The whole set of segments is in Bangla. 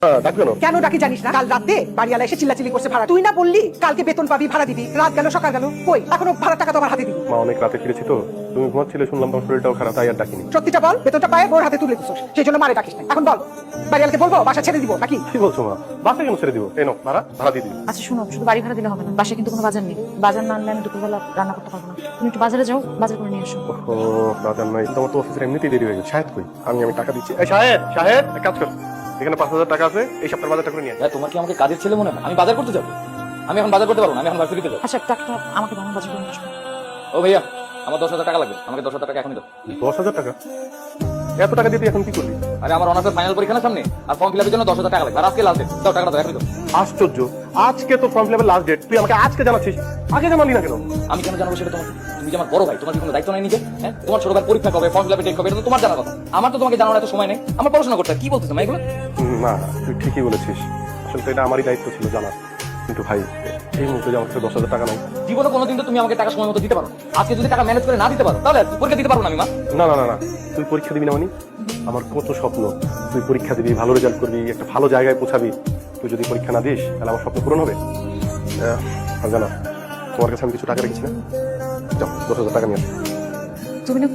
কেন ডাকি জানিস না? কাল রাতে বাড়িওয়ালা এসে চিল্লাচিল্লি করছে ভাড়া। তুই না বললি কালকে বেতন পাবি, ভাড়া দিবি। রাত গেল, সকাল গেল, কই এখনো ভাড়া টাকা তোমার হাতে দিবি? মা অনেক রাতে ফিরেছি তো, তুমি ঘুমাচ্ছিলে, শুনলাম তোমার শরীরটাও খারাপ, তাই আর ডাকিনি। সত্যিটা বল, বেতনটা পায়ে বোর হাতে তুলে দিছিস, সেই জন্য মারে ডাকিস না। এখন বল, বাড়িওয়ালাকে বলবো বাসা ছেড়ে দিব নাকি? কি বলছো মা? বাসা কেন ছেড়ে দিব? এই নাও ভাড়া দিয়ে দিবি। আচ্ছা শোনো, শুধু বাড়ি ভাড়া দিলে হবে না, বাসায় কিন্তু কোনো বাজার নেই। বাজার না আনলে আমি দুপুরবেলা রান্না করতে পারবো না। তুমি একটু বাজারে যাও, বাজার করে নিয়ে এসো। ও বাজার নাই, তোমার তো অফিসের এমনিতেই দেরি হয়ে গেছে। শাহেদ কই? আমি টাকা দিচ্ছি। এই শাহেদ এক কাজ কর, এখানে 5,000 টাকা আছে, এই সপ্তাহের বাজারটা করে নিয়ে আয়। তোমার কি আমাকে কাজের ছেলে মনে হয়? আমি বাজার করতে যাবো? আমি এখন বাজার করতে পারবো না, আমি এখন ভার্সিটিতে যাবো। আচ্ছা টাকা আমাকে দাও, বাজার করে নিয়ে আসো। ও ভাইয়া, আমার 10,000 টাকা লাগবে, আমাকে 10,000 টাকা এখনই দাও। 10,000 টাকা? এত টাকা দিয়ে তুই এখন কি করবি? আরে আমার অনার্সের ফাইনাল পরীক্ষা না সামনে, আর ফর্ম ফিল আপের জন্য 10,000 টাকা লাগবে, আর আজকে লাস্ট ডেট। দাও টাকাটা দাও, এখনই দাও। আশ্চর্য, আজকে তো ফর্ম ফিল আপের লাস্ট ডেট, তুই আমাকে আজকে জানাচ্ছিস, আগে জানালি না কেন? আমি কেন জানাবো সেটা তোমার? তুমি যে আমার বড় ভাই, তোমার কি কোনো দায়িত্ব নাই নিজে? হ্যাঁ, তোমার ছোট ভাই পরীক্ষা কবে, ফর্ম ফিল আপে ডেট কবে, এটা তো তোমার জানার কথা। আমার তো তোমাকে জানানোর এত সময় নেই, আমার পড়াশোনা করতে হয়। কি বলতেছো মা এগুলো? না, তুই ঠিকই বলেছিস, আসলে তো এটা আমারই দায়িত্ব ছিল জানা। কিন্তু ভাই, এই মুহূর্তে যে আমার কাছে 10,000 টাকা নাই। জীবনে কোনোদিন তো তুমি আমাকে টাকা সময় মতো দিতে পারো। আজকে যদি টাকা ম্যানেজ করে না দিতে পারো, তাহলে পরীক্ষা দিতে পারবো না আমি মা। না, তুই পরীক্ষা দিবি না মানে? আমার কত স্বপ্ন, তুই পরীক্ষা দিবি, ভালো রেজাল্ট করবি, একটা ভালো জায়গায় পৌঁছাবি। তুই যদি পরীক্ষা না দিস তাহলে আমার স্বপ্ন পূরণ হবে? জানা, তোমার কাছে আমি কিছু টাকা রেখেছি না, যাও 10,000 টাকা নিয়ে আসো। তুমি না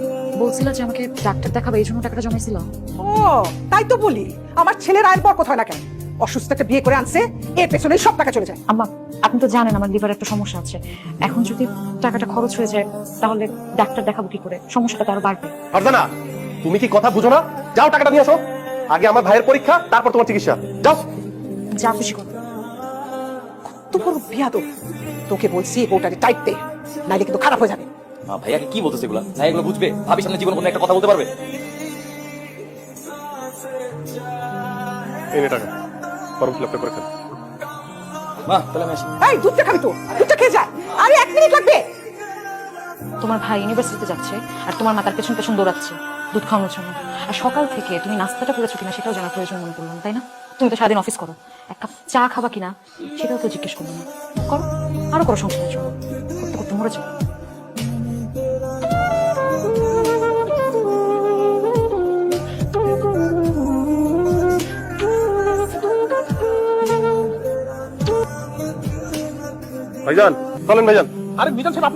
বলছিলে যে আমাকে ডাক্তার দেখাবে, এই জন্য টাকাটা জমাইছিল? ও তাই তো বলি, আমার ছেলের আয়ের পর কোথায় না কেন, অসুস্থ একটা বিয়ে করে আনছে, এর পেছনে সব টাকা চলে যায়। আম্মা আপনি তো জানেন আমার লিভার একটা সমস্যা আছে, এখন যদি টাকাটা খরচ হয়ে যায় তাহলে ডাক্তার দেখাবো কি করে? সমস্যাটা তো আরো বাড়বে। ফারজানা, তুমি কি কথা বুঝো না? যাও টাকাটা নিয়ে আসো, আগে আমার ভাইয়ের পরীক্ষা, তারপর তোমার চিকিৎসা। যাও। যা খুশি করো। কত বড় বিয়াদ! তোকে বলছি ওটারে টাইট দে, নাইলে কিন্তু খারাপ হয়ে যাবে। ভাইয়াকে কি বলতেছে এগুলা? ভাই এগুলো বুঝবে? ভাবির সামনে জীবন কোনো একটা কথা বলতে পারবে? এই নে টাকা, ফর্ম ফিল আপ করে ফেল। মা তাহলে আমি আসি। এই দুধটা খাবি তো, দুধটা খেয়ে যা। আরে 1 মিনিট লাগবে। তোমার ভাই ইউনিভার্সিটিতে যাচ্ছে আর তোমার মা তার পেছন পেছন দৌড়াচ্ছে দুধ খাওয়ানোর জন্য। আর সকাল থেকে তুমি নাস্তাটা করেছো কিনা সেটাও জানার প্রয়োজন মনে করলাম, তাই না? তুমি তো সারাদিন অফিস করো, এক কাপ চা খাবা কিনা সেটাও তো জিজ্ঞেস করবো না। করো, আরো করো সংসারের জন্য, করতে করতে মরে যাও। ভাইজান, চলেন ভাইজান। আরে মিজান সাহেব,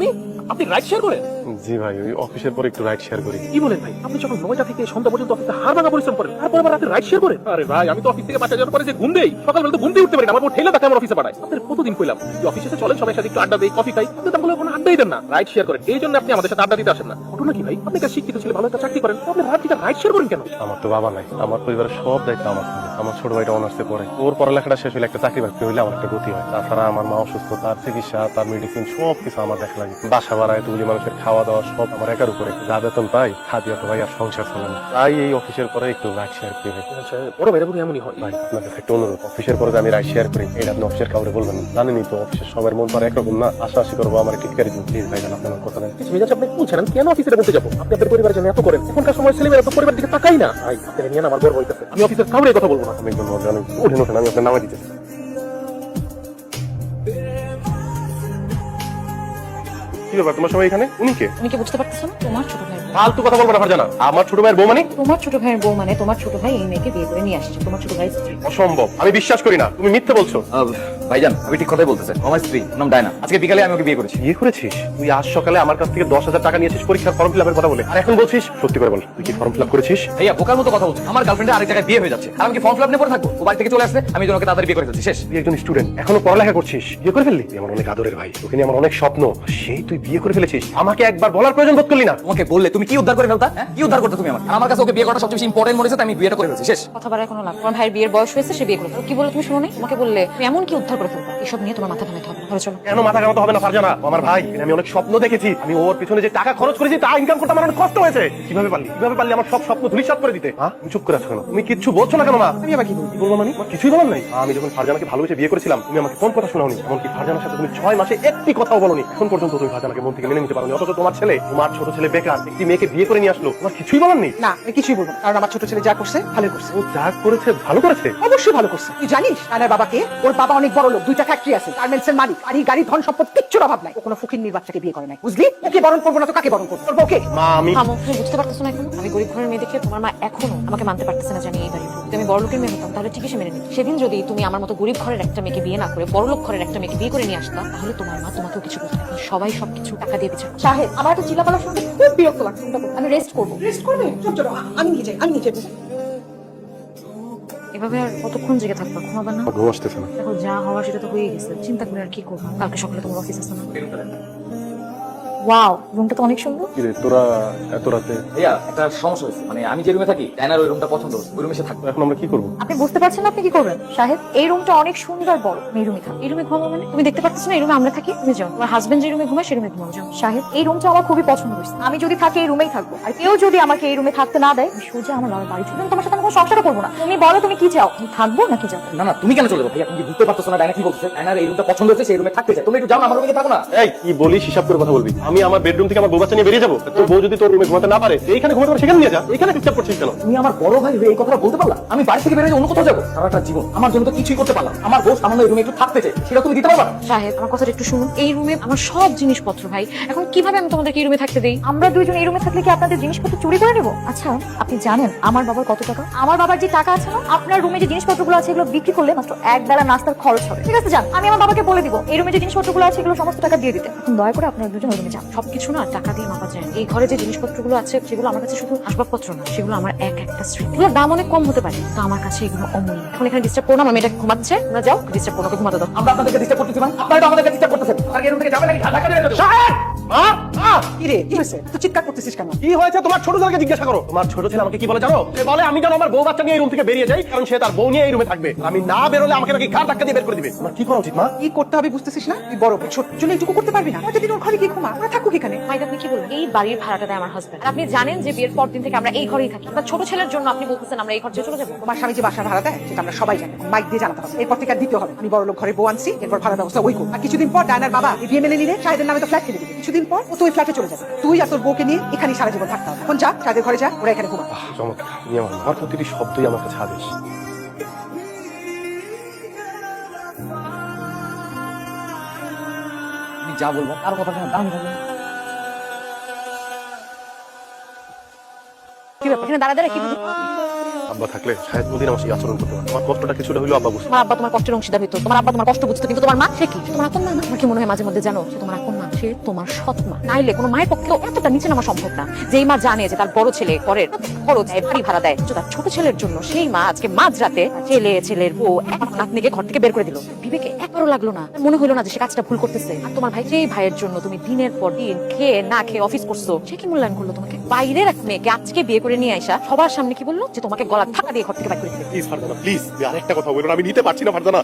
আপনি রাইড শেয়ার করেন? জি ভাই, ওই অফিসের পর একটু রাইড শেয়ার করি। কি বলেন ভাই? আপনি যখন 9টা থেকে সন্ধ্যা পর্যন্ত অফিসে হাড় ভাঙা পরিশ্রম করেন, তারপর আবার রাতে রাইড শেয়ার করেন? আরে ভাই, আমি তো অফিস থেকে বাসা যাওয়ার পরে যে ঘুম দেই, সকালবেলা তো ঘুম দিয়ে উঠতে পারি না, আমার ঠেলে তাকে আমার অফিসে পাঠায়। আপনার কতদিন কইলাম যে অফিসে এসে চলেন, সবাই সাথে একটু আড্ডা দেই, কফি খাই, কিন্তু তাহলে কোনো আড্ডাই দেন না, রাইড শেয়ার করেন। এই জন্য আপনি আমাদের সাথে আড্ডা দিতে আসেন না। ঘটনা কি ভাই? আপনি একটা শিক্ষিত ছেলে, ভালো একটা চাকরি করেন, আপনি রাইড শেয়ার করেন কেন? আমার তো বাবা নাই, আমার পরিবারের সব দায়িত্ব আমার কাঁধে। আমার ছোট ভাইটা অনার্সে পড়ে, ওর পড়ালেখাটা শেষ হলে একটা চাকরি বাকরি হইলে আমার একটা গতি হয়। তাছাড়া আমার মা অসুস্থ, তার চিকিৎসা, তার মেডিসিন সব কিছু আমার দেখা লাগে। বাসা ভাড়া, এতগুলি মানুষের খাওয়া দাওয়া সব আমার একার উপরে। যা বেতন পাই তা দিয়ে তো ভাই আর সংসার চলে না, তাই এই অফিসের পরে একটু রাইড শেয়ার করি। আচ্ছা, বড় ভাইরা বলে এমনই হয়। ভাই আপনার কাছে একটা অনুরোধ, অফিসের পরে যে আমি রাইড শেয়ার করি, এটা আপনি অফিসের কাউরে বলবেন না। জানেনই তো অফিসের সবার মন তো আর একরকম না, আশাআশি করবো আমার টিটকারি দিন। প্লিজ ভাই, আপনার কথা দেন। মিজান সাহেব, আপনি বলছেন আমি কেন অফিসে বলতে যাবো? আপনি আপনার পরিবারের জন্য এত করেন, এখনকার সময় ছেলেমেয়েরা তো পরিবার দিকে তাকাই না। ভাই আপনাকে নিয়ে আমার গর্ব হইতেছে, আমি অফিসের কাউরে কথা বলবো না। অনেক ধন্যবাদ, জানেন ওঠেন ওঠেন, আমি আপনার নামে দিতেছি। কি ব্যাপার, তোমার সবাই এখানে? উনি কে? তুমি কি বুঝতে পারতেছো না? তোমার ছোট ভাই। ফালতু কথা বলবো না ফারজানা, আমার ছোট ভাইয়ের বউ মানে? তোমার ছোট ভাইয়ের বউ মানে তোমার ছোট ভাই এই মেয়েকে বিয়ে করে নিয়ে আসছে, তোমার ছোট ভাই স্ত্রী। অসম্ভব, আমি বিশ্বাস করি না, তুমি মিথ্যে বলছো। ভাইজান আমি ঠিক কথাই বলতেছে, আমার স্ত্রী নাম ডায়না, আজকে বিকালে আমি ওকে বিয়ে করেছি। বিয়ে করেছিস? তুই আজ সকালে আমার কাছ থেকে 10,000 টাকা নিয়েছিস পরীক্ষার ফর্ম ফিল আপের কথা বলে, আর এখন বলছিস? সত্যি করে বল, তুই কি ফর্ম ফিল আপ করেছিস? ভাইয়া বোকার মতো কথা বলছে। আমার গার্লফ্রেন্ডের আরেক জায়গায় বিয়ে হয়ে যাচ্ছে, আর আমি কি ফর্ম ফিল আপ নিয়ে পড়ে থাকবো? ও বাড়ি থেকে চলে আসলে আমি ওকে তাড়াতাড়ি বিয়ে করে ফেলছি, শেষ। তুই একজন স্টুডেন্ট, এখনো পড়ালেখা করছিস, বিয়ে করে ফেললি? তুই আমার অনেক আদরের ভাই, তোকে নিয়ে আমার অনেক স্বপ্ন, সেই তুই বিয়ে করে ফেলেছিস, আমাকে একবার বলার প্রয়োজন বোধ করলি না? তোমাকে বললে তুমি কি উদ্ধার করে ফেলতা? হ্যাঁ, কি উদ্ধার করতে তুমি আমার? আর আমার কাছে ওকে বিয়ে করাটা সবচেয়ে বেশি ইম্পর্টেন্ট মনে হচ্ছে, তাই আমি বিয়েটা করে ফেলছি, শেষ। কথা বাড়ায় কোনো লাভ? তোমার ভাইয়ের বিয়ের বয়স হয়েছে, সে বিয়ে করে ফেলো। কি বলে তুমি শুনো নি? তোমাকে বললে তুমি এমন কি উদ্ধার করে ফেলবা? এসব নিয়ে তোমার মাথা ঘামাতে হবে না। ঘরে চলো। কেন মাথা ঘামাতে হবে না ফারজানা? আমার ভাই, আমি অনেক স্বপ্ন দেখেছি, আমি ওর পিছনে যে টাকা খরচ করেছি তা ইনকাম করতে আমার অনেক কষ্ট হয়েছে। কিভাবে পারলি আমার সব স্বপ্ন ধূলিসাৎ করে দিতে? হ্যাঁ, তুমি চুপ করে আছো কেন? তুমি কিচ্ছু বলছো না কেন? মা আমি আবার কি বলবো? মানে আমার কিছুই বলার নাই। আমি যখন ফারজানাকে ভালোবেসে বিয়ে করেছিলাম, তুমি আমাকে কোন কথা শোনাওনি? এমনকি ফারজানার সাথে তুমি 6 মাসে একটি কথাও বলোনি। এখন পর্যন্ত তুমি ফারজানাকে মন থেকে মেনে নিতে পারোনি, অথচ তোমার ছোট ছেলে বেকার, একটি মেয়েকে বিয়ে করে নিয়ে আসলো, তোমার কিছুই বলার নেই? না, আমি কিছুই বলবো না, কারণ আমার ছোট ছেলে যা করছে ভালো করছে। ও যা করেছে ভালো করেছে? অবশ্যই ভালো করছে। তুই জানিস আয়নার বাবাকে? ওর বাবা অনেক বড় বড় লোক, 2টা ফ্যাক্টরি আছে, গার্মেন্টস এর মালিক, গাড়ি ধন সম্পদ কিচ্ছুর অভাব নাই। ও কোনো ফকিন্নির বাচ্চাকে বিয়ে করে নাই, বুঝলি? ওকে বরণ করবো না তো কাকে বরণ করবো? তোর বউকে। মা আমি থামো, তুমি বুঝতে পারতেছো না এখন? আমি গরিব ঘরের মেয়ে দেখে তোমার মা এখনো আমাকে মানতে পারতেছে না জানি এই বাড়ির বউ। যদি আমি বড় লোকের মেয়ে হতাম তাহলে ঠিকই সে মেনে নিত। সেদিন যদি তুমি আমার মতো গরিব ঘরের একটা মেয়েকে বিয়ে না করে বড় লোক ঘরের একটা মেয়েকে বিয়ে করে নিয়ে আসতা, তাহলে তোমার মা তোমাকেও কিছু করতো না। সবাই সবকিছু টাকা দিয়ে পিছনে। শাহেদ, আমার তো চিল্লাপালা শুনতে খুব বিরক্ত লাগছে। আমি রেস্ট করবো। রেস্ট করবে? চল চলো, আমি নিয়ে যাই, আমি নিয়ে যাবো। এভাবে আর কতক্ষণ জেগে থাকবা? ঘুমাবা না? ঘুম আসতেছে না। দেখো যা হওয়ার সেটা তো হয়ে গেছে, চিন্তা করে আর কি করবো? কালকে সকালে তোমার অফিস আছে না? ওয়াও, রুমটা তো অনেক সুন্দর। কি রে তোরা এত রাতে? ভাইয়া একটা সমস্যা হয়েছে, মানে আমি যে রুমে থাকি ডাইনার ওই রুমটা পছন্দ হচ্ছে, ওই রুমে সে থাকবে। এখন আমরা কি করবো? আপনি বুঝতে পারছেন না আপনি কি করবেন? শাহেদ, এই রুমটা অনেক সুন্দর বড়, আমি এই রুমে থাকি। এই রুমে ঘুমাবো মানে? তুমি দেখতে পাচ্ছ না এই রুমে আমরা থাকি? তুমি যাও, তোমার হাজবেন্ড যে রুমে ঘুমায় সেই রুমে ঘুমাও, যাও। শাহেদ, এই রুমটা আমার খুবই পছন্দ হয়েছে। আমি যদি থাকি এই রুমেই থাকবো, আর কেউ যদি আমাকে এই রুমে থাকতে না দেয়, আমি সোজা আমার বাবার বাড়ি চলে যাবো। তোমার সাথে আমি কোনো সংসারও করবো না। তুমি বলো তুমি কি চাও? তুমি থাকবো নাকি যাবো? না না, তুমি কেন চলে যাবো? ভাইয়া তুমি কি বুঝতে পারছো না ডাইনা কি বলছে? ডাইনার এই রুমটা পছন্দ হচ্ছে, সেই রুমে থাকতে চাই। তুমি একটু যাও না, আমার রুমে থাকো না। এই কি বলিস হিসাব করে কথা বলবি। আমি আমার বেডরুম থেকে আমার বউ বাচ্চা নিয়ে বেরিয়ে যাবো? তোর বউ যদি তোর রুমে ঘুমাতে না পারে, এইখানে ঘুমাতে পারে সেখানে নিয়ে যা। এখানে ডিস্টার্ব করছিস কেন? তুমি আমার বড় ভাই হয়ে এই কথাটা বলতে পারলা? আমি বাড়ি থেকে বেরিয়ে অন্য কোথাও যাবো? সারাটা জীবন আমার জন্য তো কিছুই করতে পারলাম। আমার বউ সামান্য এই রুমে একটু থাকতে চাই, সেটা তুমি দিতে পারবা না? শাহেদ, আমার কথাটা একটু শুনুন। এই রুমে আমার সব জিনিসপত্র ভাই, এখন কিভাবে আমি তোমাদেরকে এই রুমে থাকতে দেই? আমরা দুইজন এই রুমে থাকলে কি আপনাদের জিনিসপত্র চুরি করে নেবো? আচ্ছা, আপনি জানেন আমার বাবার কত টাকা? আমার বাবার যে টাকা আছে না, আপনার রুমে যে জিনিসপত্রগুলো আছে এগুলো বিক্রি করলে মাত্র এক বেলা নাস্তার খরচ হবে। ঠিক আছে, যান, আমি আমার বাবাকে বলে দিব এই রুমে যে জিনিসপত্রগুলো আছে এগুলো সমস্ত টাকা দিয়ে দিতে। এখন দয়া করে আপনারা দুজন ওই রুমে যান। সবকিছু না টাকা দিয়ে মাপা যায় না। এই ঘরে যে জিনিসপত্রগুলো আছে সেগুলো আমার কাছে শুধু আসবাবপত্র না, সেগুলো আমার এক একটা স্মৃতি। এগুলোর দাম অনেক কম হতে পারে, তো আমার কাছে এগুলো অমূল্য। এখন এখানে ডিস্টার্ব করো না, আমার মেয়েটাকে ঘুমাচ্ছে, তোমরা যাও ডিস্টার্ব করো, ওকে ঘুমাতে দাও। আমরা আপনাদেরকে ডিস্টার্ব করতেছি মানে? আপনারা তো আমাদেরকে ডিস্টার্ব করতেছেন। আর এই রুম থেকে যাবে নাকি ঢাকা দিয়ে রেখে দেবো? মা! মা! কি রে, কি হয়েছে? তুই চিৎকার করতেছিস কেন? কি হয়েছে তোমার ছোট ছেলেকে জিজ্ঞাসা করো। তোমার ছোট ছেলে আমাকে কি বলে জানো? সে বলে আমি যেন আমার বউ বাচ্চা নিয়ে এই রুম থেকে বেরিয়ে যাই, কারণ সে তার বউ নিয়ে এই রুমে থাকবে। আমি না বেরোলে আমাকে নাকি ঘাড় ধাক্কা দিয়ে বের করে দিবে। তোমার কি করা উচিত মা? কি করতে হবে বুঝতেছিস না? তুই বড় ছোট জন্য এইটুকু করতে পারবি না? যদি ওর ঘরে গিয়ে ঘুমা, ওরা থাকুক এখানে। মাইক, আপনি কি বলবেন? এই বাড়ির ভাড়াটা দেয় আমার হাজবেন্ড। আর আপনি জানেন যে বিয়ের পর দিন থেকে আমরা এই ঘরেই থাকি। আপনার ছোট ছেলের জন্য আপনি বলতেছেন আমরা এই ঘর ছেড়ে চলে যাবো? তোমার স্বামী যে বাসা ভাড়া দেয় সেটা আমরা সবাই জানি, মাইক দিয়ে জানাতে হবে। এরপর থেকে আর দিতে হবে। আমি বড় লোক ঘরে বউ আনছি, এরপর ভাড়া ব্যবস্থা ওই করব। আর কিছুদিন পর ডায়নার বাবা এই বিয়ে মেনে নিলে শাহেদের নামে তো ফ্ল্যাট কিনে দিবে। কিছুদিন পর ও তো ওই ফ্ল্যাটে চলে যাবে। তুই আর তোর বউকে নিয়ে এখানেই সারা জীবন থাকতে হবে। এখন যা, শাহেদের ঘরে যা, ওরা এখানে ঘুমা। চমৎকার। তুমি আমার প্রতিটি শব্দই আমার কাছে আদেশ। তুমি যা বলবো কার কথা শোনা দাম থাকবে। কি ব্যাপার? এখানে দাঁড়া দাঁড়া কি বুঝি? আব্বা থাকলে শায়দ কোনদিন আমার সেই আচরণ করতে পারে। আমার কষ্টটা কিছুটা হইলো আব্বা বুঝতে। তোমার আব্বা তোমার কষ্টের অংশীদার হইতো, তোমার আব্বা তোমার কষ্ট বুঝতো, কিন্তু তোমার মা সে কি? সে তোমার আপন মা না? তোমার কি মনে হয় মাঝে মধ্যে জানো সে তোমার আপন মা? সে তোমার সৎ মা। নাইলে কোনো মায়ের পক্ষেও এতটা নিচে নামা সম্ভব না। যেই মা জানে যে তার বড় ছেলে ঘরের খরচ দেয়, বাড়ি ভাড়া দেয়, তো তার ছোট ছেলের জন্য সেই মা আজকে মাঝরাতে ছেলের বউ নাতনিকে ঘর থেকে বের করে দিল। বিবেকে একবারও লাগলো না? মনে হলো না যে সে কাজটা ভুল করতেছে? আর তোমার ভাই, যেই ভাইয়ের জন্য তুমি দিনের পর দিন খেয়ে না খেয়ে অফিস করছো, সে কি মূল্যায়ন করলো তোমাকে? বাইরের এক মেয়েকে আজকে বিয়ে করে নিয়ে আসা সবার সামনে কি বললো যে তোমাকে গলা ধাক্কা দিয়ে ঘর থেকে বাইর করে দিবে। প্লিজ ফারজানা, প্লিজ আরেকটা কথা বলুন, আমি নিতে পারছি না ফারজানা।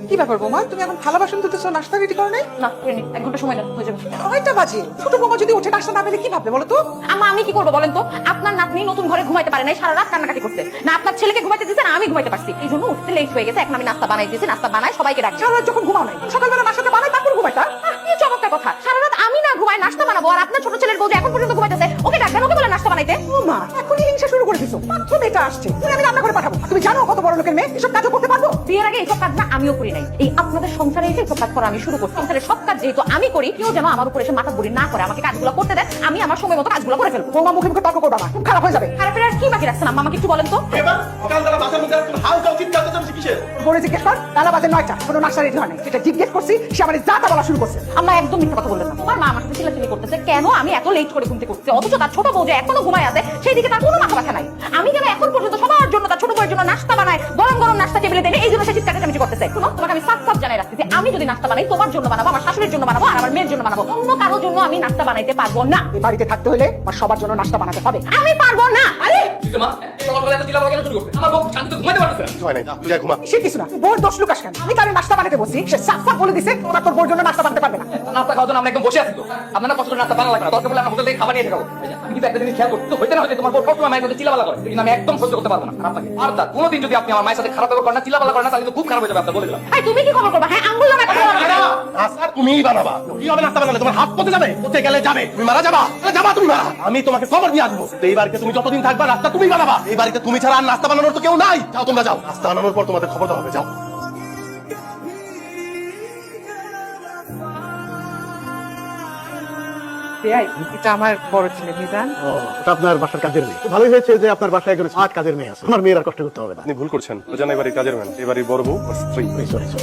কি ব্যাপার বৌমা, তুমি এখন থালা বাসন ধুতেছো, নাস্তা রেডি করো নাই? না, করে নি, 1 ঘন্টা সময় দেন, হয়ে যাবে। 9টা বাজে। ছোট বৌমা যদি উঠে নাস্তা না পেলে কি ভাববে বলো তো? আম্মা, আমি কি করবো বলেন তো? আপনার নাতনি নতুন ঘরে ঘুমাইতে পারে নাই, সারা রাত কান্নাকাটি করছে। না আপনার ছেলেকে ঘুমাইতে দিচ্ছে, না আমি ঘুমাইতে পারছি। এই জন্য উঠতে লেট হয়ে গেছে। এখন আমি নাস্তা বানাই দিয়েছি, নাস্তা বানাই সবাইকে ডাকছি। সারা রাত যখন ঘুমাও নাই, সকালবেলা নাস্তাটা বানাই তারপর ঘুমাইতা। কি চমৎকার কথা! সারা রাত আমি না ঘুমাই নাস্তা বানাবো, আর আপনার ছোট ছেলের বউ যে এখন পর্যন্ত ঘুমাইতেছে, ওকে ডাকবেন, ওকে বলে নাস্তা বানাইতে। ও মা, এখনই হিংসা শুরু করে দিছো। মাত্র মেয়েটা আসছে, তুমি আমি রান্না করে পাঠাবো। তুমি জানো কত বড় লোকের মেয়ে, এসব কাজও করতে পারবো? বিয়ের আগে এইসব কাজ না আমিও করি নাই। এই আপনাদের সংসারে এসে এইসব কাজ করা আমি শুরু করছি। সংসারের সব কাজ যেহেতু আমি করি, কেউ যেন আমার উপর এসে মাথা বুড়ি না করে, আমাকে কাজগুলো করতে দেয়, আমি আমার সময় মতো কাজগুলো করে ফেলবো। বৌমা মুখে মুখে তর্ক করবা না, খুব খারাপ হয়ে যাবে। খারাপের আর কি বাকি রাখছেন আম্মা? আমাকে একটু বলেন তো। এবার সকালবেলা বাসার মধ্যে তুমি হালকা উচিত কাজটা চাচ্ছি কিসের? বলে জিজ্ঞেস কর, তালা বাজে 9টা, কোনো নাস্তা রেডি হয় নাই। সেটা জিজ্ঞেস করছি, সে আমার যা তা বলা শুরু করছে। আম্মা একদম মিথ্যা কথা বললেন না। তোমার মা আমার সাথে চিল্লাচিল্লি করতেছে কেন আমি এত লেট করে ঘুম থেকে উঠছি, অথচ তার ছোট বউ যে এখনো ঘুমায় আছে সেই দিকে তার কোনো মাথা ব্যথা নাই। আমি যেন এখন পর্যন্ত সবার জন্য, তার ছোট বউয়ের জন্য নাস্তা বানাই, গরম গরম নাস্তা টেবিলে দেয়, এই জন্য সে চিৎকার চেঁচামেচি করতেছে। শোনো, তোমাকে আমি সাফ সাফ জানাই রাখছি যে আমি যদি নাস্তা বানাই তোমার জন্য বানাবো, আমার শাশুড়ির জন্য বানাবো, আর আমার মেয়ের জন্য বানাবো। অন্য কারোর জন্য আমি নাস্তা বানাইতে পারবো না। এই বাড়িতে থাকতে হলে আমার সবার জন্য নাস্তা বানাতে হবে। আমি পারবো না। আরে কিন্তু মা, এই সকালবেলা এত চিল্লাপালা কেন শুরু করছে? আমার বউ শান্তিতে ঘুমাইতে পারতেছে না। কিছু হয় নাই, যা তুই যা ঘুমা। সে কিছু না, বোর দোষ লুকাস কেন? আমি তার নাস্তা বানাতে বসি, সে সাফ সাফ বলে দিছে ওরা তোর বোর জন্য নাস্তা বানাতে পারবে না। নাস্তা খাওয়ার জন্য আমরা একদম বসে আছি তো। আপনারা কষ্ট করে নাস্তা বানানো লাগবে না, দরকার পড়লে আমরা হোটেল থেকে খাবার নিয়ে খাবো। আমি কিন্তু একটা জিনিস খেয়াল করতে হইতে না হইতে তোমার বউ সবসময় মায়ের সাথে চিল্লাপালা করে, কিন্তু আমি একদম সহ্য করতে পারবো না। আর আপনাকে আর তা কোনোদিন যদি আপনি আমার মায়ের সাথে খারাপ ব্যবহার করেন না, চিল্লাপালা করেন না, তাহলে কিন্তু খুব খারাপ হয়ে যাবে। আপনাকে বলে দিলাম। এই তুমি কি খবর করবা? হ্যাঁ, আঙ্গুল নামে কথা বলবা। নাস্তা তুমিই বানাবা। কি হবে নাস্তা বানালে? তোমার হাত পথে যাবে, পথে গেলে যাবে, তুমি মারা যাবা, যাবা তুমি মারা। আমি তোমাকে খবর দিয়ে আসবো। এইবারকে তুমি যতদিন থাকবা নাস্তা তুমি বানাবা। এইবার বাড়িতে তুমি ছাড়া আর নাস্তা বানানোর তো কেউ নাই। যাও তোমরা যাও, নাস্তা বানানোর পর তোমাদের খবর দেওয়া হবে। যাও। বেআই, এটা আমার বড় ছেলে মিজান। ওটা আপনার বাসার কাজের মেয়ে। ভালোই হয়েছে যে আপনার বাসায় একজন স্মার্ট কাজের মেয়ে আছে, আমার মেয়ের আর কষ্ট করতে হবে না। আপনি ভুল করছেন, রোজান এবারে কাজের মেয়ে, এবারে বড় বউ আর স্ত্রী।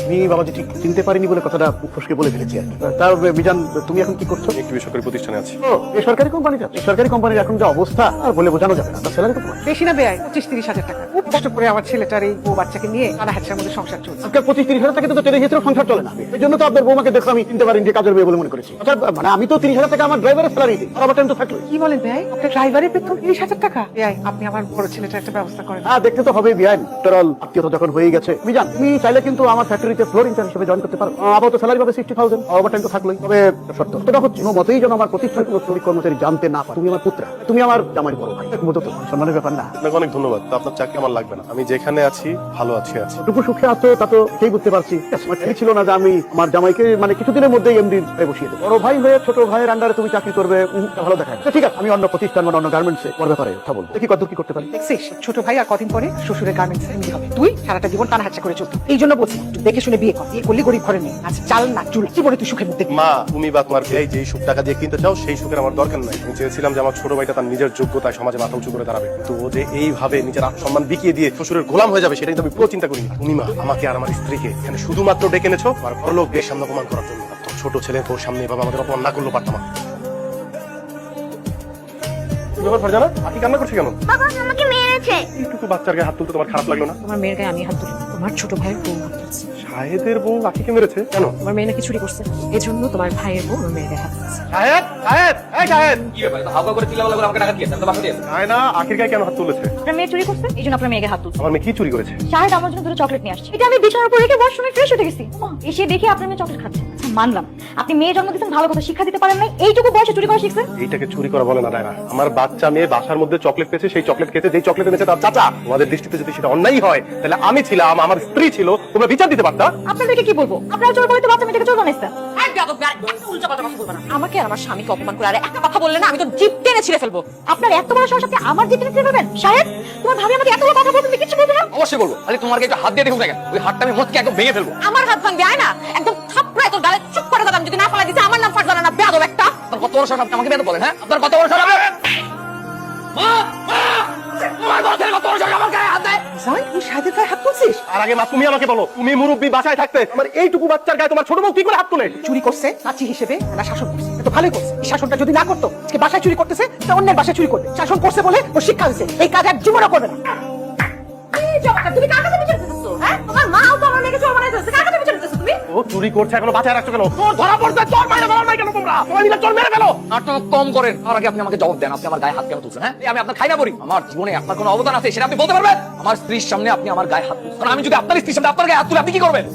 আমি বাবাজি ঠিক চিনতে পারিনি বলে কথাটা ফসকে বলে ফেলেছি আর কি। তার মিজান, তুমি এখন কি করছো? আমি একটি বেসরকারি প্রতিষ্ঠানে আছি। ও, বেসরকারি কোম্পানি যাচ্ছে। সরকারি কোম্পানির এখন যে অবস্থা আর বলে বোঝানো যাবে না। আপনার স্যালারি কত? বেশি না বেআই, 25-30 হাজার টাকা। খুব কষ্ট করে আমার ছেলেটার এই বউ বাচ্চাকে নিয়ে টানা হ্যাচড়ার মধ্যে সংসার চলছে। আজকাল 25-30 হাজার টাকা তো টেনে হিসেবে সংসার চলে না। এই জন্য তো আপনার বৌমাকে দেখো আমি চিনতে পারিনি যে কাজের মেয়ে বলে মনে করেছি। আচ্ছা, মানে আমি তো 30 হাজার টাকা আমার ড্রাইভারের স্যালারি দিই, আর আমার টাইম তো থাকলো। কি বলেন বেআই, আপনার ড্রাইভারের বেতন 30 হাজার টাকা? বেআই, আপনি আমার বড় ছেলেটার একটা ব্যবস্থা করেন। হ্যাঁ, দেখতে তো হবেই বিয়ান। টোটাল আত্মীয়তা যখন হয়ে গেছে, মিজান তুমি চাইলে কিন্তু আমার ফ্যাক্টরিতে ফ্লোর ইনচার্জ হিসেবে জয়েন করতে পারো। আপাতত স্যালারি পাবে 60,000, ওভার টাইম তো থাকলোই। তবে শর্ত সেটা হচ্ছে কোনো মতেই যেন আমার প্রতিষ্ঠান কোনো শ্রমিক কর্মচারী জানতে না পারে তুমি আমার পুত্রা, তুমি আমার জামাই বড় ভাই। মতো তো সম্মানের ব্যাপার না। আপনাকে অনেক ধন্যবাদ, তো আপনার চাকরি আমার লাগবে না। আমি যেখানে আছি ভালো আছি। টুকু সুখে আছো তা তো সেই বুঝতে পারছি। আমার ঠিক ছিল না যে আমি আমার জামাইকে মানে কিছুদিনের মধ্যেই এমডি বসিয়ে দেবো। বড় ভাই হয়ে ছোট ভাইয়ের আন্ডারে তুমি চাকরি করবে, তা ভালো দেখায়। তো ঠিক আছে, আমি অন্য প্রতিষ্ঠান মানে অন্য গার্মেন্টসে ওর ব্যাপারে কথা বলবো, দেখি কত কি করতে পারি। দেখছিস, ছোট ভাই আর কদিন পরে শ্বশুরের গার্মেন্টস এমনি হবে। তুই সারাটা জীবন টানা হাচ্চা করে চলতো। এই জন্য বলছি একটু দেখে শুনে বিয়ে কর। বিয়ে করলে গরিব ঘরে নেই, আচ্ছা চাল না চুল জীবনে তুই সুখের মধ্যে। মা, তুমি বা তোমার ভাই যেই সুখ টাকা দিয়ে কিনতে চাও সেই সুখের আমার দরকার নাই। আমি চেয়েছিলাম যে আমার ছোট ভাইটা তার নিজের যোগ্যতায় সমাজে মাথা উঁচু করে দাঁড়াবে, কিন্তু ও যে এইভাবে নিজের সম্মান বিকিয়ে দিয়ে শ্বশুরের গোলাম হয়ে যাবে সেটাই তো আমি পুরো চিন্তা করিনি। তুমি মা আমাকে আর আমার স্ত্রীকে এখানে শুধুমাত্র ডেকে এনেছো আর বড়লোক বেশ সামনে অপমান করার জন্য। তো ছোট ছেলে তোর সামনে এভাবে আমাদের অপমান না করলেও পারতাম। ব্যাপার ফারজানা, আপনি কান্না করছে কেন? বাবা আমাকে মেরেছে। এইটুকু বাচ্চার গায়ে হাত তুলতে তোমার খারাপ লাগলো না? তোমার মেয়ের গায়ে আমি হাত তুলি, তোমার ছোট ভাইয়ের বউ হাত তুলছে। শাহেদের বউ লাঠিকে মেরেছে কেন? তোমার মেয়ে নাকি চুরি করছে, এজন্য তোমার ভাইয়ের বউ আমার মেয়ের গায়ে হাত তুলছে। শাহেদ, শাহেদ, এই শাহেদ। কি ব্যাপার, হাওকা করে চিল্লাপাল্লা করে আমাকে টাকা দিয়েছে, আমি তো বাসা দিয়েছে। আয় না, আখির গায়ে কেন হাত তুলেছে? আপনার মেয়ে চুরি করছে, এই জন্য আপনার মেয়েকে হাত তুলছে। আমার মেয়ে কি চুরি করেছে? শাহেদ আমার জন্য দুটো চকলেট নিয়ে আসছে, এটা আমি বিছানার উপর রেখে ওয়াশরুমে ফ্রেশ হতে গেছি। মা, এসে দেখি আপনার মেয়ে চকলেট খাচ্ছে। আচ্ছা, মানলাম আপনি মেয়ে জন্ম দিয়েছেন, ভালো কথা শিক্ষা দিতে পারেন নাই, এইটুকু বয়সে চুরি করা শিখছে। এইটাকে চুরি করা বলে না রায়না। আমার বাচ্চা মেয়ে বাসার মধ্যে চকলেট পেয়েছে, সেই চকলেট খেতে যেই চকলেট এনেছে তার চাচা। তোমাদের দৃষ্টিতে যদি সেটা অন্যায় হয় তাহলে আমি ছিলাম, আমার স্ত্রী ছিল, তোমরা বিচার দিতে পারতা। আপনাদেরকে কি বলবো, আপনারা চোর বলে তো বাচ্চা মেয়েটাকে চোর বানাইছেন। আমাকে আর আমার স্বামীকে অপমান করে আর একটা কথা বললে না আমি তো জিভ টেনে ছিঁড়ে ফেলবো। আপনার এত বড় সাহস, আপনি আমার জিতে নিতে পারবেন? শাহেদ, তোমার ভাবি আমাকে এত বড় কথা বলতে কিছু বলবে না? অবশ্যই বলবো, আরে তোমার গায়ে একটু হাত দিয়ে দেখুন দেখেন, ওই হাতটা আমি মোচকে একদম ভেঙে ফেলবো। আমার হাত ভাঙবে আয় না, একদম থাপড়ায় তোর গালে চুপ করে দাঁড়াম, যদি না ফেলা দিতে আমার নাম ফারজানা না, বেয়াদব একটা। আপনার কত বড় সাহস, আপনি আমাকে বেয়াদব বলেন? হ্যাঁ, আপনার কত বড় সাহস? মা, মা, তোমার বড় ছেলে কত বড় সাহস আমার গায়ে হাত দেয়? জামাই, তুই শাহেদের গায়ে হাত তুলছিস? আর আগে মা তুমি আমাকে বলো, তুমি মুরব্বী বাসায় থাকতে আমার এইটুকু বাচ্চার গায়ে তোমার ছোট বউ কি করে হাত তুলে? চুরি করছে চাচি হিসেবে, না শাসন করছে, এ তো ভালোই করছে। এই শাসনটা যদি না করতো, আজকে বাসায় চুরি করতেছে, তা অন্যের বাসায় চুরি করবে। শাসন করছে বলে ও শিক্ষা হয়েছে, এই কাজ আর জীবনও করবে না। তুমি কার কাছে বিচার দিতেছো? হ্যাঁ, তোমার মাও তো আমার মেয়েকে চোর বানাই দিয়েছে, কার কাছে বিচার দিতেছো তুমি? ও চুরি করছে, এখনো বাঁচায় রাখছো কেন? তোর ধরা পড়ছে, তোর মাইরে ফেলো নাই কেন তোমরা? তোমার মিলে তোর মেরে ফেলো। নাটক কম করেন, আর আগে আপনি আমাকে জবাব দেন, আপনি আমার গায়ে হাত কেন তুলছেন? হ্যাঁ, এই আমি আপনার খাই না বলি, আমার জীবনে আপনার কোনো অবদান আছে সেটা আপনি বলতে পারবেন? আমার স্ত্রীর সামনে আপনি আমার গায়ে হাত তুলছেন, আমি যদি আপনার স্ত্রীর সামনে আপনার গায়ে হাত তুলে আপনি কি করবেন?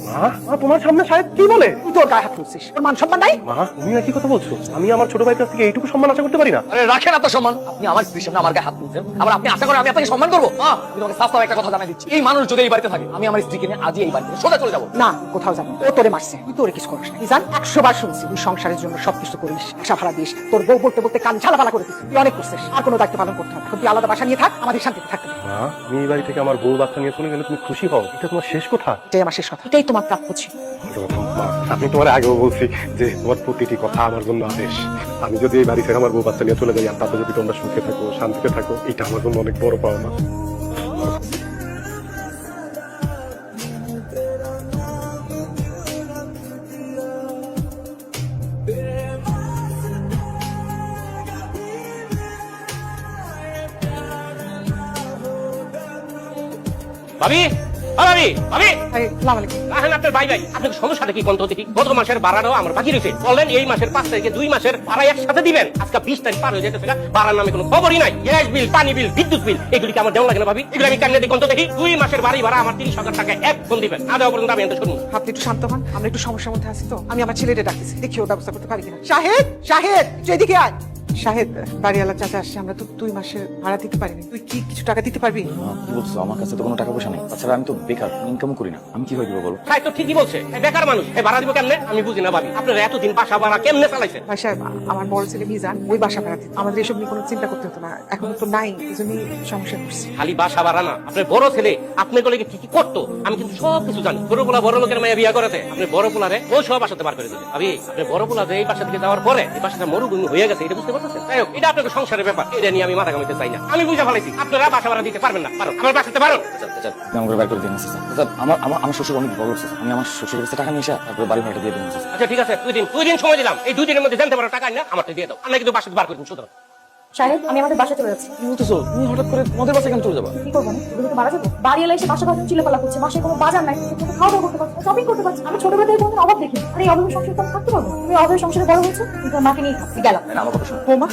মা, তোমার সামনে শাহেদ কি বলে? তুই তোর গায়ে হাত তুলছিস, তোর মান সম্মান নাই? মা, তুমি একই কথা বলছো? আমি আমার ছোট ভাইয়ের কাছ থেকে এইটুকু সম্মান আশা করতে পারি না? আরে রাখেন আপনার সম্মান, আপনি আমার স্ত্রীর সামনে আমার গায়ে হাত তুলছেন, আবার আপনি আশা করেন আমি আপনাকে সম্মান করবো? মা, আমি তোমাকে সাফ সাফ একটা কথা জানাই দিচ্ছি, এই মানুষ যদি এই বাড়িতে থাকে আমি আমার স্ত্রীকে নিয়ে আজই এই বাড়ি থেকে সোজা চলে যাবো। না, কোথাও যাবো। ও তোরে মারছে, তুই তোরে কিছু করিস না। জান, 100 বার শুনছি তুই সংসারের জন্য সবকিছু করিস, আশা ভাড়া দিস, তোর বউ বলতে বলতে কান ঝালাপালা করে দিস। তুই অনেক করছিস, আর কোনো দায়িত্ব পালন করতে হবে। এখন তুই আলাদা বাসা নিয়ে থাক, আমাদের শান্তিতে থাকতে দে। মা, তুমি এই বাড়ি থেকে আমার বউ বাচ্চা নিয়ে চলে গেলে তুমি খুশি হও, এটা তোমার শেষ কথা? এটাই আমার শেষ কথা। এটাই তোমার প্রাপ্য ছিল। মা, আমি তোমার আগেও বলছি যে তোমার প্রতিটি কথা আমার জন্য আদেশ। আমি যদি এই বাড়ি থেকে আমার বউ বাচ্চা নিয়ে চলে যাই আর তাতে যদি তোমরা সুখে থাকো, শান্তিতে থাকো, এটা আমার জন্য অনেক বড় পাওনা। ভাবি, ভাবি, ভাবি, এই, সালাম আলাইকুম। রাহেন আপনার ভাই ভাই, আপনার সমস্যাটা কি কোন দেখি? গত মাসের ভাড়াটাও আমার বাকি রয়েছে, বললেন এই মাসের 5 তারিখে 2 মাসের ভাড়া একসাথে দিবেন। আজকে 20 তারিখ পার হয়ে যেতেছে, ভাড়ার নামে কোনো খবরই নাই। গ্যাস বিল, পানি বিল, বিদ্যুৎ বিল, এগুলি কি আমার দেওয়া লাগে না ভাবি? এগুলো আমি কান্নে দিই কোন দেখি? 2 মাসের বাড়ি ভাড়া আমার 30,000 টাকা এখন দিবেন, না দেওয়া পর্যন্ত আমি এত শুনুন। আপনি একটু শান্ত হন, আমরা একটু সমস্যার মধ্যে আছি তো। আমি আমার ছেলেটা ডাকতেছি, দেখি ওর ব্যবস্থা করতে পারি কিনা। শাহেদ, শাহেদ, তুই এদিকে আয়। শাহেদ, বাড়িওয়ালা চাচা আসছে, আমরা তো 2 মাসের ভাড়া দিতে পারিনি। তুই কি কিছু টাকা দিতে পারবি? কি বলছো? আমার কাছে তো কোনো টাকা পয়সা নেই। তাছাড়া আমি তো বেকার, ইনকাম করি না। আমি কিভাবে দিব বলো? ভাই তো ঠিকই বলছে, এই বেকার মানুষ এই ভাড়া দিব কেমনে? আমি বুঝি না ভাবি, আপনারা এতদিন বাসা ভাড়া কেমনে চালাইছেন? ভাই সাহেব, আমার বড় ছেলে মিজান ওই বাসা ভাড়া দিত। আমাদের এসব নিয়ে কোনো চিন্তা করতে হতো না, এখন তো নাই, এই জন্যই সমস্যা করছি। খালি বাসা ভাড়া না, আপনার বড় ছেলে আপনার গলে কি কি করতো আমি কিন্তু সব কিছু জানি। ছোট পোলা বড় লোকের মেয়ে বিয়ে করেছে, আপনি বড় পোলারে ও সব বাসাতে বার করে দিলেন। ভাবি, আপনি বড় পোলা যে এই বাসা থেকে যাওয়ার পরে এই বাসাটা মরুভূমি হয়ে গেছে, এটা বুঝতে পারছেন? যাই হোক, এটা আপনাদের সংসারের ব্যাপার, এটা নিয়ে আমি মাথা ঘামাইতে চাই না। আমি বুঝে ফেলাইছি আপনারা বাসা ভাড়া দিতে পারবেন না। পারো, আমার বাসাতে পারো। আচ্ছা, আমাকে বাইর করে দিন। আমার শ্বশুর অনেক বড় হচ্ছে, আমি আমার শ্বশুরের কাছে টাকা নিয়ে এসে তারপরে বাড়ি ভাড়াটা দিয়ে দিন। আচ্ছা ঠিক আছে, 2 দিন সময় দিলাম, এই 2 দিনের মধ্যে জানতে পারো টাকা না আমারটা দিয়ে দাও, আমরা কিন্তু বাসাতে বার করে দিন। সুতরাং শাহেদ, আমি আমাদের বাসা চলে যাচ্ছি। কি বলতেছো? তুমি হঠাৎ করে তোমাদের বাসায় কেন চলে যাবা? কি করবো না? এগুলো তো মারা যাবো। বাড়ি এলে এসে বাসা ভাড়া চিল্লাপাল্লা করছে, বাসায় কোনো বাজার নাই, কোনো খাওয়া দাওয়া করতে পারছি না, শপিং করতে পারছি না। আমি ছোটবেলা থেকে কোনো অভাব দেখিনি, আর এই অভাবের সংসারে তো আমি থাকতে পারবো না। তুমি অভাবের সংসারে বড় হয়েছো, কিন্তু আমার মাকে নিয়ে থাকছি। গেলাম। আমার কথা শোনো। বৌমা,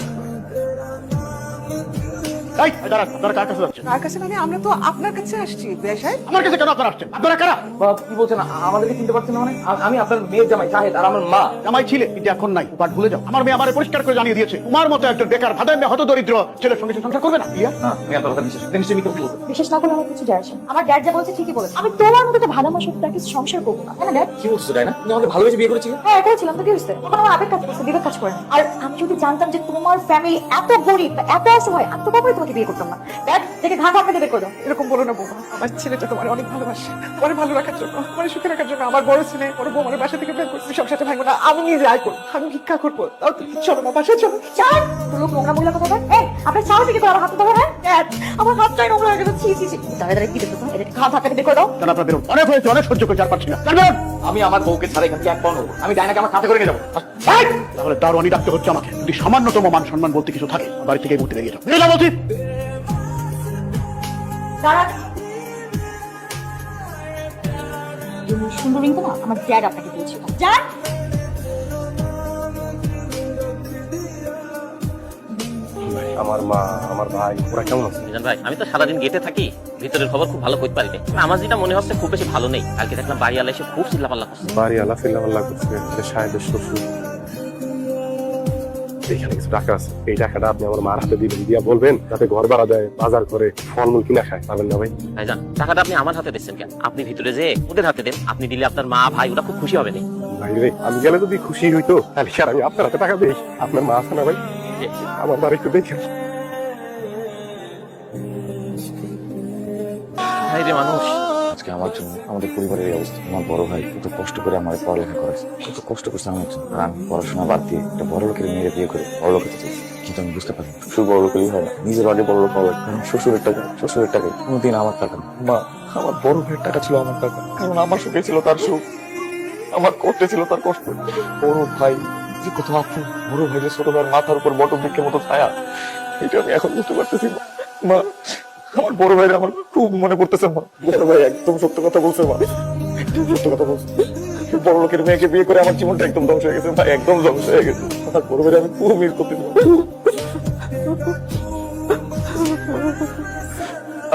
এই, দাঁড়ান, আপনারা কার কাছে যাচ্ছেন? কার কাছে মানে? আমরা তো আপনার কাছে আসছি ভাই সাহেব। আমার কাছে কেন আপনারা আসছেন? আপনারা কারা? বাবা কি বলছেন? আমাদেরকে চিনতে পারছেন না মানে? আমি আপনার মেয়ের জামাই শাহেদ, আর আমার মা। জামাই ছিলে, কিন্তু এখন নাই, বাট ভুলে যাও। আমার মেয়ে আমারে পরিষ্কার করে জানিয়ে দিয়েছে, তোমার মতো একজন বেকার ভাদাইম্য হত দরিদ্র ছেলের সঙ্গে সে সংসার করবে না। ইলিয়া, না, আমি আপনার কথা নিশ্চয়ই মিথ্যা বলতে। বিশেষ না করলে আমার কিছু যায় আসে না। আমার ড্যাড যা বলেছে ঠিকই বলেছে। আমি তোমার মতো একটা ভালো মানুষের তাকে সংসার করবো না, তাই না ড্যাড? কি বলছো তাই না? তুমি আমাকে ভালোবেসে বিয়ে করেছিলে? হ্যাঁ, এটাই ছিলাম তো, কি হয়েছে? এখন আমার আবেগ কাজ করছে, বিবেক কাজ করে না। আর আমি যদি জানতাম যে তোমার ফ্যামিলি এত গরিব, এত অসহায়, আমি তো কখনোই তোমাকে বিয়ে করতাম না। ড্যাড, দেখে ঘা ঘাটতে বের করে দাও। এরকম বলো না বৌমা, আমার ছেলেটা তোমার অনেক ভালোবাসে, তোমার ভালো রাখার জন্য, তোমার সুখে রাখার জন্য আমার বড় ছেলে বড় বউ আমার বাসা থেকে বের করছি। সংসারটা ভাঙবো না, আমি নিজে আয় করবো, আমি ভিক্ষা করবো। তাও তুমি চলো না, বাসায় চলো। চার লোক নোংরা মহিলা কথা বল। এই, আপনার সাহস থেকে করে আমার হাত ধরে? হ্যাঁ ড্যাড, আমার হাতটাই নোংরা হয়ে গেছে। ছি ছি ছি, দাঁড়িয়ে দাঁড়িয়ে কি দেখছো তুমি? এটাকে ঘা ধাক্কা দিয়ে বের করে দাও। কেন আপনারা বেরোন? অনেক হয়েছে, অনেক সহ্য করতে আর পারছি না। জানবেন? আমি আমার বউকে ছাড়া এখান থেকে এক পাউন্ড আমি ডাইনাকে আমার সাথে করে নিয়ে যাবো। এই, তাহলে দারোয়ানি ডাকতে হচ্ছে আমাকে। যদি সামান্যতম মান সম্মান বলতে কিছু থাকে, বাড়ি থেকে এই মুহূর্তে বেরিয়ে যাও। বেরিয়ে যাও বলছি। দাঁড়ান। সুন্দর রিং তো না, আমার ড্যাড আপনাকে দিয়েছিল। যান। আমার মা, আমার ভাই, ওরা কেমন আছে? মিজান ভাই, আমি তো সারাদিন গেটে থাকি, ভিতরের খবর খুব ভালো করতে পারি না। আমার যেটা মনে হচ্ছে খুব বেশি ভালো নেই। কালকে দেখলাম বাড়িওয়ালা এসে খুব চিল্লাপাল্লা করছে। বাড়ি আলা ফিল্লামাল্লা করছে, এটা শাহেদের শ্বশুর। এইখানে কিছু টাকা আছে, এই টাকাটা আপনি আমার মার হাতে দিবেন, দিয়া বলবেন যাতে ঘর ভাড়া দেয়, বাজার করে, ফলমূল কিনা খায়। পারবেন না ভাই? ভাইজান, টাকাটা আপনি আমার হাতে দিচ্ছেন কেন? আপনি ভিতরে যে ওদের হাতে দেন, আপনি দিলে আপনার মা ভাই ওরা খুব খুশি হবে না? ভাই রে, আমি গেলে যদি খুশি হইতো তাহলে স্যার আমি আপনার হাতে টাকা দিই। আপনার মা আছে না ভাই? আমার বাড়ি একটু দেখেন। ভাই রে মানুষ। আজকে আমার জন্য আমাদের পরিবারের এই অবস্থা। আমার বড় ভাই কত কষ্ট করে আমার পড়ালেখা করেছে, কত কষ্ট করছে আমার জন্য। আর আমি পড়াশোনা বাদ দিয়ে একটা বড় লোকের মেয়ের বিয়ে করে বড় লোক হতে চাইছি। কিন্তু আমি বুঝতে পারি শ্বশুর বড় লোকেরই হয় না, নিজের আগে বড় লোক হবে। শ্বশুরের টাকা কোনোদিন আমার টাকা না। মা, আমার বড় ভাইয়ের টাকা ছিল আমার টাকা, কারণ আমার সুখে ছিল তার সুখ, আমার কষ্টে ছিল তার কষ্ট। বড় ভাই যে কত আপন, বড় ভাই যে ছোট ভাইয়ের মাথার উপর বট বৃক্ষের মতো ছায়া, এটা আমি এখন বুঝতে পারতেছি। মা, আমার বড় ভাই আমার খুব মনে পড়তেছে। মা, বড় ভাই একদম সত্য কথা বলছে। মা, একদম সত্য কথা বলছে। বড় লোকের মেয়েকে বিয়ে করে আমার জীবনটা একদম ধ্বংস হয়ে গেছে। ভাই, একদম ধ্বংস হয়ে গেছে। আমার বড় ভাই আমি খুব মিস করতেছি।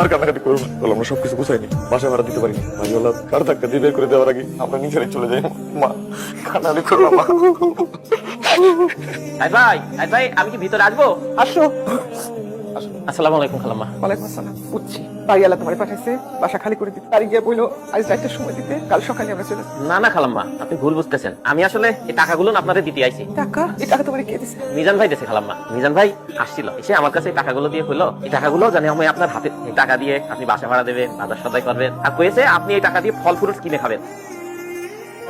আর কান্নাকাটি করবো না, আমরা সবকিছু গুছাইনি, বাসা ভাড়া দিতে পারিনি, বাড়িওয়ালা কার ধাক্কা দিয়ে বের করে দেওয়ার আগে আমরা নিজেরাই চলে যাই। মা, কান্নাকাটি করবো না। মা, ভাই, আমি কি ভিতরে আসবো? আসো। আসসালামু আলাইকুম খালাম্মা। ওয়ালাইকুম আসসালাম। বুঝছি, বাড়িওয়ালা তোমার পাঠাইছে বাসা খালি করে দিতে। বাড়ি গিয়ে বললো আজ একটা সময় দিতে, কাল সকালে আমরা চলে যাবো। না খালাম্মা, আপনি ভুল বুঝতেছেন। আমি আসলে এই টাকাগুলো না আপনাদের দিতে আইছি। টাকা? এই টাকা তোমার কে দিছে? মিজান ভাই দিয়েছে খালাম্মা। মিজান ভাই আসছিল, এসে আমার কাছে এই টাকাগুলো দিয়ে হলো, এই টাকাগুলো জানি আমি আপনার হাতে, এই টাকা দিয়ে আপনি বাসা ভাড়া দেবেন, বাজার সদাই করবেন, আর কয়েছে আপনি এই টাকা দিয়ে ফল ফ্রুট কিনে খাবেন।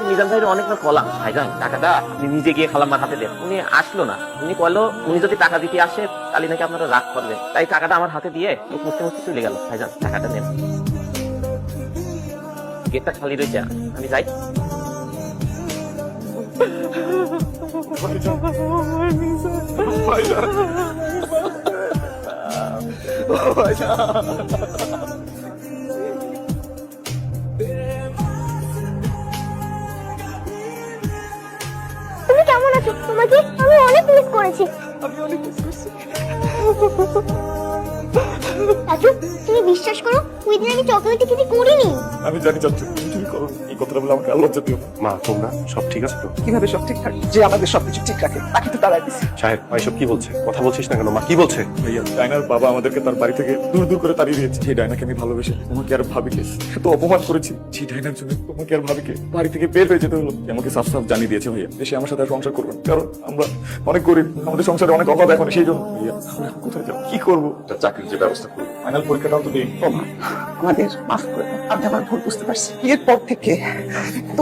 মিজান ভাইয়ের অনেকবার কলাম, ভাইজান টাকাটা আপনি নিজে গিয়ে খালাম্মার হাতে দেন। উনি আসলো না। উনি কইলো উনি যদি টাকা দিতে আসে তাহলে নাকি আপনারা রাগ করবেন, তাই টাকাটা আমার হাতে দিয়ে মুছতে মুছতে চলে গেল। ভাইজান টাকাটা নেন, গেটটা খালি রয়েছে, আমি যাই। তুমি কেমন আছো? তোমাকে আমি অনেক মিস করেছি। আমি অনেক মিস করছি। রাজু, তুমি বিশ্বাস করো ওই দিন আমি চকলেটে কিছু করিনি। আমি জানি চাচ্ছ তুমি করো এই কথাটা বলে আমাকে আল্লাহ দিও মা তোমরা সব ঠিক আছে তো? কিভাবে সব ঠিকঠাক যে আমাদের সবকিছু ঠিক রাখে তাকে তো তাড়াই দিছি। সাহেব ভাই সব কি বলছে? কথা বলছিস না কেন? মা কি বলছে? ভাইয়া ডায়নার বাবা আমাদেরকে তার বাড়ি থেকে দূর দূর করে তাড়িয়ে দিয়েছে। সেই ডায়নাকে আমি ভালোবেসে তোমাকে আর ভাবিকে এত অপমান করেছি, সেই ডায়নার জন্য তোমাকে আর ভাবিকে বাড়ি থেকে বের হয়ে যেতে হলো। আমাকে সাফ সাফ জানিয়ে দিয়েছে ভাইয়া সে আমার সাথে আর সংসার করবে না, কারণ আমরা অনেক গরিব, আমাদের সংসারে অনেক অভাব এখন। সেই জন্য ভাইয়া আমরা এখন কোথায় যাবো, কি করবো? চাকরির যে ব্যবস্থা করবো, ফাইনাল পরীক্ষাটাও তো দিই। আমাদের মাফ করে দাও, আমি আমার ভুল বুঝতে পারছি। বিয়ের পর থেকে এত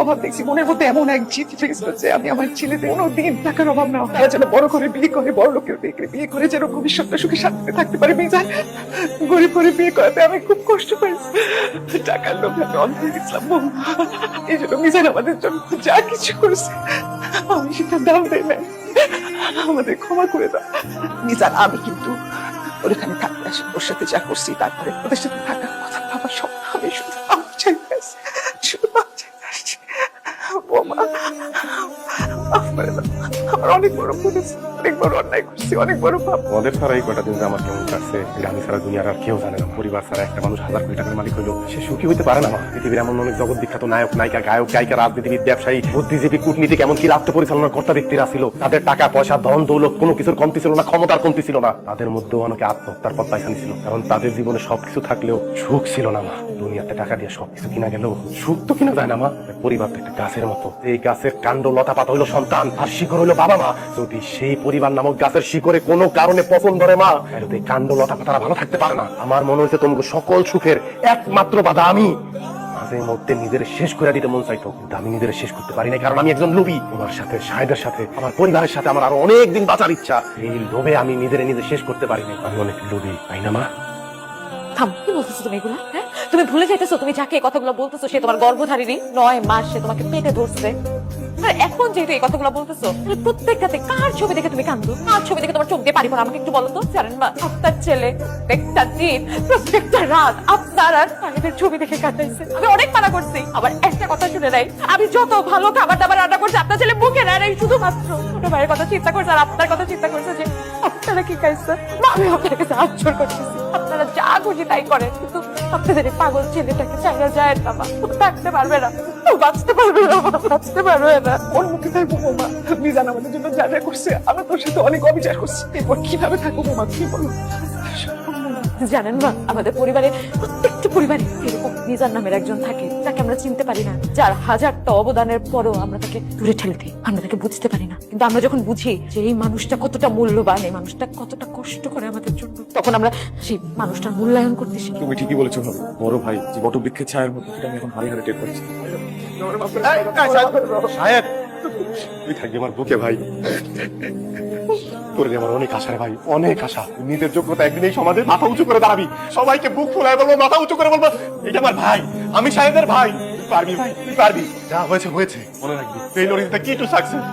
অভাব দেখছি মনের মধ্যে এমন এক জিদ ফেস হচ্ছে আমি আমার ছেলেদের কোনোদিন টাকার অভাব না হয় যেন বড় করে বিয়ে করে, বড় লোকের বিয়ে করে যেন ভবিষ্যৎটা সুখে শান্তিতে থাকতে পারে। মিজান গরিব করে বিয়ে করাতে আমি খুব কষ্ট পাইছি, টাকার লোভে আমি অন্ধ হয়ে গেছিলাম বৌমা। এই জন্য মিজান আমাদের জন্য যা কিছু করেছে আমি সেটা দাম দেই না, আমাদের ক্ষমা করে দাও। মিজান আমি কিন্তু ওর এখানে থাকতে আসি, ওর সাথে যা করছি তারপরে ওদের সাথে থাকার কথা ভাবা সব আমি শুধু আমার চাইতে আসি, শুধু আমার চাইতে আসছি। বৌমা মাফ করে দাও, আমার অনেক বড় ভুল হয়েছে, অনেক বড় অন্যায় করছি, অনেক বড় পাপ। আমাদের ছাড়া এই কটা দিন যে আমার কেমন কাটছে আমি ছাড়া দুনিয়ার আর কেউ জানে না। পরিবার ছাড়া একটা মানুষ হাজার কোটি টাকার মালিক হইলো সে সুখী হইতে পারে না। পৃথিবীর এমন অনেক জগৎ বিখ্যাত নায়ক নায়িকা গায়ক গায়িকা রাজনীতিবিদ ব্যবসায়ী বুদ্ধিজীবী কূটনীতিক এমনকি রাষ্ট্র পরিচালনার কর্তা ব্যক্তিরা ছিল, তাদের টাকা পয়সা ধন দৌলত কোনো কিছুর কমতি ছিল না, ক্ষমতার কমতি ছিল না। তাদের মধ্যেও অনেকে আত্মহত্যার পথ পাইছানি ছিল, কারণ তাদের জীবনে সবকিছু থাকলেও সুখ ছিল না। মা দুনিয়াতে টাকা দিয়ে সবকিছু কিনা গেলেও সুখ তো কিনা যায় না। মা পরিবার তো একটা গাছের মতো, এই গাছের কাণ্ড লতা পাতা হইলো সন্তান আর শিকড় হইলো বাবা মা। যদি সেই পরিবার নামক গাছের শিকড়ে কোনো কারণে পছন্দ ধরে মা, তাহলে তো এই কাণ্ড লতা পাতারা ভালো থাকতে পারে না। আমার মনে হয়েছে তোমাকে সকল সুখের একমাত্র বাধা আমি। মাঝে মধ্যে নিজের শেষ করে দিতে মন চাইতো, কিন্তু আমি নিজের শেষ করতে পারি না, কারণ আমি একজন লোভী। তোমার সাথে শাহেদের সাথে আমার পরিবারের সাথে আমার আরো অনেক দিন বাঁচার ইচ্ছা, এই লোভে আমি নিজে শেষ করতে পারিনি। আমি অনেক লোভী, তাই না মা? থাম, কি বলতেছো তুমি এগুলা? হ্যাঁ, তুমি ভুলে যাইতেছো তুমি যাকে এই কথাগুলো বলতেছো সে তোমার গর্ভধারিণী 9 মাস, সে তোমাকে পেটে ধরছে। আর এখন যেহেতু এই কথাগুলো বলতেছো, তাহলে প্রত্যেকটাতে কার ছবি দেখে তুমি কান্দো, কার ছবি দেখে তোমার চোখ দিয়ে পানি পড়ে? আমাকে একটু বলো তো। জানেন মা, আপনার ছেলে প্রত্যেকটা দিন প্রত্যেকটা রাত আপনার আর তাদের ছবি দেখে কাঁদাইছে। আমি অনেক মানা করছি, আবার একটা কথা শুনে নাই। আমি যত ভালো খাবার দাবার রান্না করছি আপনার ছেলে মুখে নেয় নাই, শুধুমাত্র ছোট ভাইয়ের কথা চিন্তা করছে আর আপনার কথা চিন্তা করছে যে আপনারা কি খাইছে। আমি আপনার কাছে আচর করতেছি, আপনারা যা খুশি তাই করেন, কিন্তু আপনাদের এই পাগল ছেলেটাকে চাইনা যায় না। মা ও থাকতে পারবে না, ও বাঁচতে পারবে না, বাঁচতে পারবে না। ওর মুখে থাকবো বৌমা, মিজান আমাদের জন্য যা যা করছে আমি তোর সাথে অনেক অবিচার করছি, এরপর কিভাবে থাকবো বৌমা কি বলো? জানেন না, আমাদের পরিবারে প্রত্যেকটা পরিবারে এরকম মিজান নামের একজন থাকে যাকে আমরা চিনতে পারি না, যার হাজারটা অবদানের পরও আমরা তাকে দূরে ঠেলে দিই, আমরা তাকে বুঝতে পারি না। কিন্তু আমরা যখন বুঝি যে এই মানুষটা কতটা মূল্যবান, এই মানুষটা কতটা কষ্ট করে আমাদের জন্য, তখন আমরা সেই মানুষটার মূল্যায়ন করতে শিখি। তুমি ঠিকই বলেছো ভাবি, বড় ভাই যে বটবৃক্ষের ছায়ার মতো, সেটা আমি এখন হারিয়ে হারিয়ে টের পাচ্ছি। সাহেব তুই থাকবি আমার বুকে ভাই, তোর আমার অনেক আশা রে ভাই, অনেক আশা। নিজের যোগ্যতা একদিন এই সমাজে মাথা উঁচু করে দাঁড়াবি, সবাইকে বুক ফুলায় বলবো, মাথা উঁচু করে বলবো এটা আমার ভাই, আমি সাহেবের ভাই। তুই পারবি ভাই, তুই পারবি। যা হয়েছে হয়েছে, মনে রাখবি এই লড়াইতে কি টু সাকসেস।